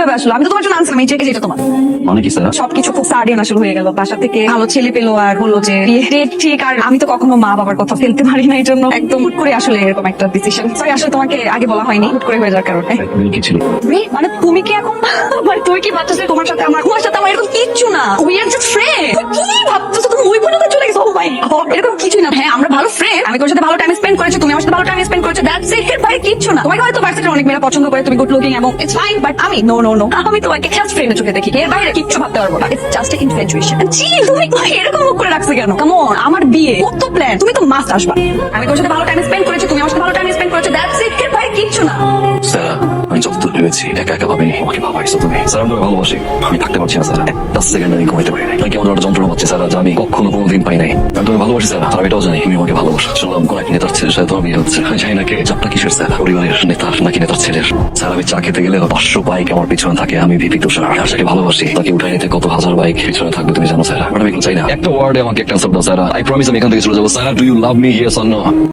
কিভাবে আসলো? আমি তো তোমার জন্য আনছিলাম এই চেকে, যেটা তোমার। মানে কি স্যার? সবকিছু খুব সাডেন আসলে হয়ে গেল, বাসা থেকে ভালো ছেলে পেলো আর বললো যে বিয়ে ডেট ঠিক। আর আমি তো কখনো মা বাবার কথা ফেলতে পারি না, এই জন্য একদম হুট করে আসলে এরকম একটা ডিসিশন। সরি, আসলে তোমাকে আগে বলা হয়নি, হুট করে হয়ে যাওয়ার কারণে। কি ছিল? মানে তুমি কি এখন মানে তুমি কি ভাবতেছো তোমার সাথে আমার এরকম কিচ্ছু না, উই আর জাস্ট ফ্রেন্ড। কি ভাবতেছো তুমি? ওই পর্যন্ত চলে গেছো? ও মাই গড, এরকম কিছুই না। হ্যাঁ, আমরা ভালো ফ্রেন্ড, আমি তোর সাথে ভালো টাইম স্পেন্ড করেছি, তুমি আমার সাথে ভালো টাইম স্পেন্ড করেছো, দ্যাটস ইট। ভাই কিচ্ছু না। তোমাকে হয়তো ভার্সিটির অনেক মেয়েরা পছন্দ করে, তুমি গুড লুকিং এবং ইটস ফাইন, বাট আমি নো নো নো, আমি তোমাকে জাস্ট ফ্রেন্ডের চোখে দেখি, এর বাইরে কিচ্ছু ভাবতে পারবো না। It's just infatuation. জি, তুমি এরকম মুখ করে রাখছো কেন? কাম অন, আমার বিয়ে কত প্ল্যান, তুমি তো মাস্ট আসবা। আমি তোর সাথে ভালো টাইম স্পেন্ড করেছি, তুমি আমার সাথে ভালো টাইম স্পেন্ড করেছো, দ্যাটস ইট। এর বাইরে কিচ্ছু না। স্যার, আমি যতদূর ভেবেছি একা একা ভাবিনি, আমাকে ভাবাইছো তুমি। স্যার, আমি তোমাকে ভালোবাসি, আমি থাকতে পারছি না স্যার, একটা সেকেন্ড আমি ঘুমাইতে পারি না। কেমন একটা যন্ত্রণা হচ্ছে স্যার, যা আমি কখনো কোনোদিন পাই নাই। আমি তোমাকে ভালোবাসি স্যার, আর এটাও জানি তুমি আমাকে ভালোবাসো। শুনলাম কোন এক নেতার ছেলের সাথে তোমার বিয়ে হচ্ছে, আমি জানি না কে চাপটা কিসের স্যার, পরিবারের নেতার নাকি নেতার ছেলের। স্যার, আমি চা খেতে গেলে 500 বাইক আমার পিছনে থাকে, আমি ভিপি তুষার আর যাকে ভালোবাসি তাকে উঠাই নিতে কত হাজার বাইক পিছনে থাকবে তুমি জানো স্যার। বাট আমি চাই না, একটা ওয়ার্ডে আমাকে একটা আনসার দাও স্যার, আই প্রমিস আমি এখান থেকে চলে যাবো sir. Do you love me? Yes or no?